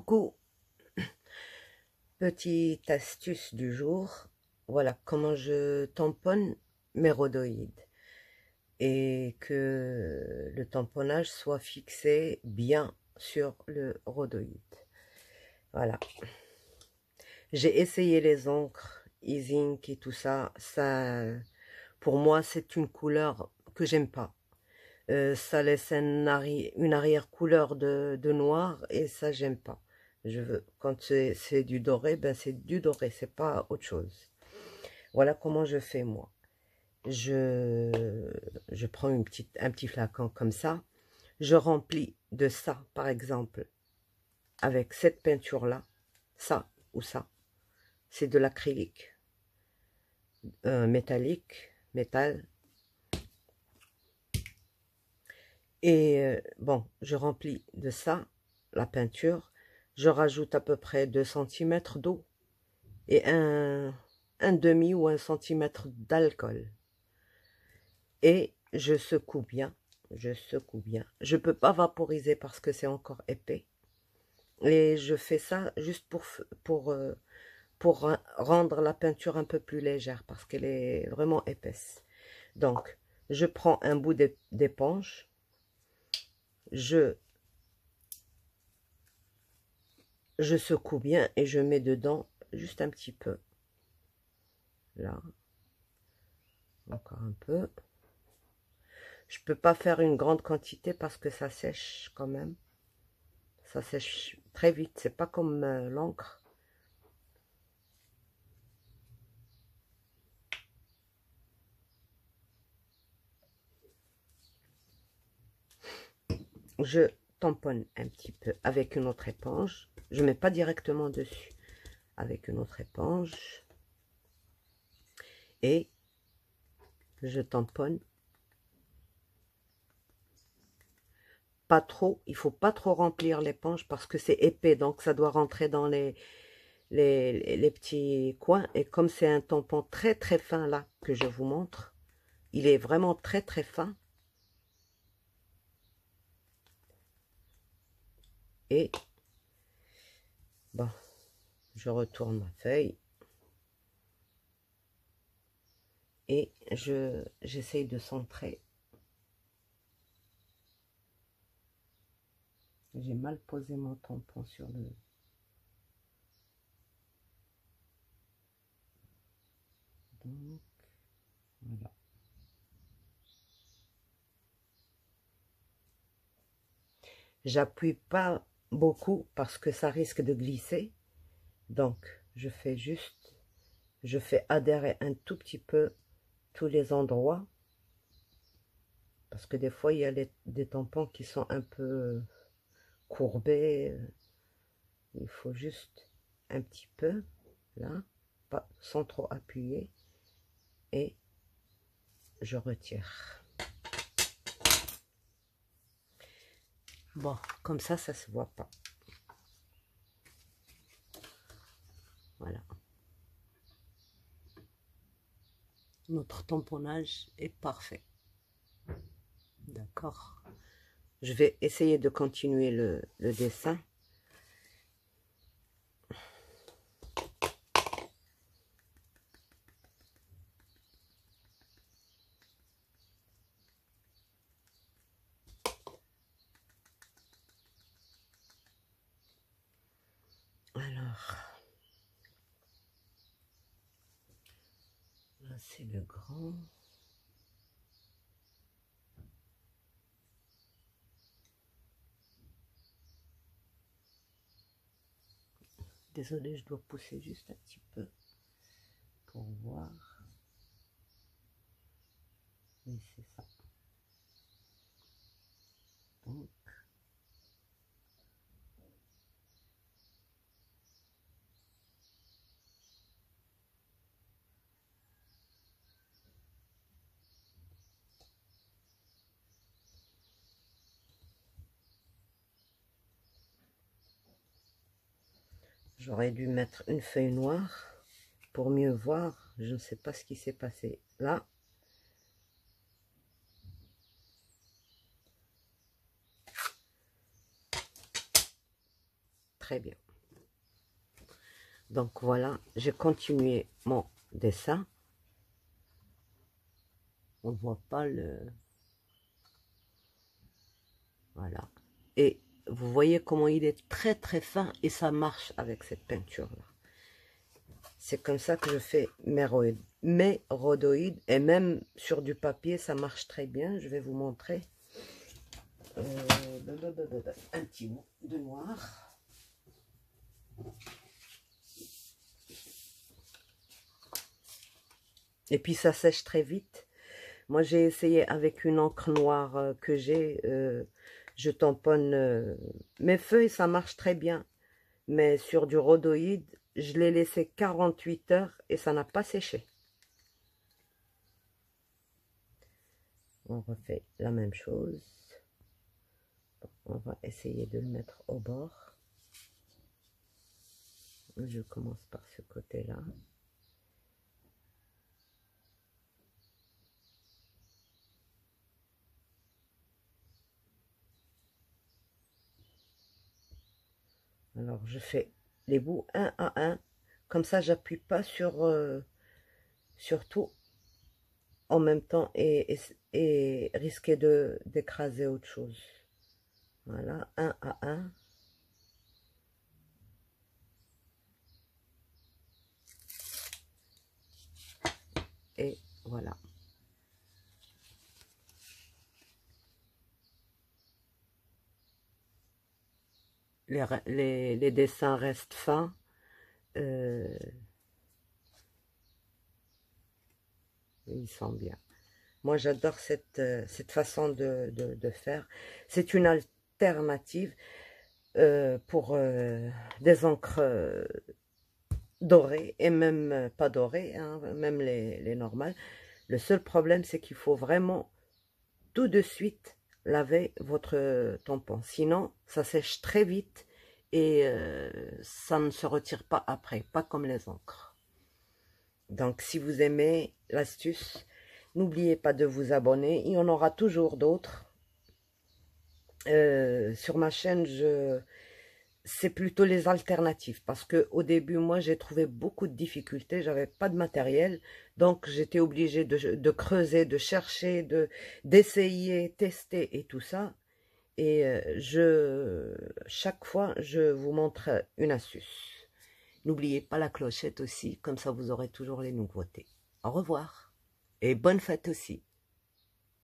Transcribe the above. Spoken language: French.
Coucou, petite astuce du jour. Voilà comment je tamponne mes rhodoïdes et que le tamponnage soit fixé bien sur le rhodoïde. Voilà. J'ai essayé les encres E-Ink et tout ça. Ça, pour moi, c'est une couleur que j'aime pas. Ça laisse une arrière-couleur de noir et ça, j'aime pas. Je veux, quand c'est du doré, ben c'est du doré, c'est pas autre chose. Voilà comment je fais moi. Je prends un petit flacon comme ça. Je remplis de ça, par exemple, avec cette peinture-là, ça ou ça. C'est de l'acrylique métallique, métal. Et bon, je remplis de ça, la peinture. Je rajoute à peu près 2 cm d'eau et un demi ou 1 centimètre d'alcool. Et je secoue bien, je secoue bien. Je ne peux pas vaporiser parce que c'est encore épais. Et je fais ça juste pour rendre la peinture un peu plus légère parce qu'elle est vraiment épaisse. Donc, je prends un bout d'éponge, je secoue bien et je mets dedans juste un petit peu. Là, encore un peu. Je peux pas faire une grande quantité parce que ça sèche quand même. Ça sèche très vite, c'est pas comme l'encre. Je tamponne un petit peu avec une autre éponge. Je mets pas directement dessus. Avec une autre éponge. Et je tamponne. Pas trop, il faut pas trop remplir l'éponge parce que c'est épais, donc ça doit rentrer dans les petits coins. Et comme c'est un tampon très très fin là que je vous montre, il est vraiment très très fin. Et bon, je retourne ma feuille et j'essaye de centrer. J'ai mal posé mon tampon sur le... Donc, voilà. J'appuie pas beaucoup parce que ça risque de glisser. Donc, je fais adhérer un tout petit peu tous les endroits. Parce que des fois, il y a des tampons qui sont un peu courbés. Il faut juste un petit peu, là, pas sans trop appuyer. Et je retire. Bon, comme ça se voit pas. Voilà. Notre tamponnage est parfait. D'accord. Je vais essayer de continuer le dessin. Alors, là c'est le grand. Désolée, je dois pousser juste un petit peu pour voir. Oui, c'est ça. Donc, j'aurais dû mettre une feuille noire pour mieux voir. Je ne sais pas ce qui s'est passé là. très bien. Donc voilà, j'ai continué mon dessin. On ne voit pas le... Voilà. Et vous voyez comment il est très très fin et ça marche avec cette peinture-là. C'est comme ça que je fais mes rhodoïdes. Et même sur du papier, ça marche très bien. Je vais vous montrer. Un petit mot de noir. Et puis ça sèche très vite. Moi j'ai essayé avec une encre noire que j'ai. Je tamponne mes feuilles, ça marche très bien. Mais sur du rhodoïde, je l'ai laissé 48 heures et ça n'a pas séché. On refait la même chose. On va essayer de le mettre au bord. Je commence par ce côté-là. Alors, je fais les bouts un à un. Comme ça, j'appuie pas sur tout en même temps et risquer d'écraser autre chose. Voilà, un à un. Et voilà. Les dessins restent fins. Ils sont bien. Moi, j'adore cette façon de faire. C'est une alternative pour des encres dorées et même pas dorées, hein, même les normales. Le seul problème, c'est qu'il faut vraiment tout de suite laver votre tampon. Sinon, ça sèche très vite et ça ne se retire pas après, pas comme les encres. Donc, si vous aimez l'astuce, n'oubliez pas de vous abonner. Il y en aura toujours d'autres. Sur ma chaîne, c'est plutôt les alternatives. Parce qu'au début, moi, j'ai trouvé beaucoup de difficultés. J'avais pas de matériel. Donc, j'étais obligée de creuser, de chercher, d'essayer, tester et tout ça. Et chaque fois, je vous montre une astuce. N'oubliez pas la clochette aussi, comme ça vous aurez toujours les nouveautés. Au revoir et bonne fête aussi.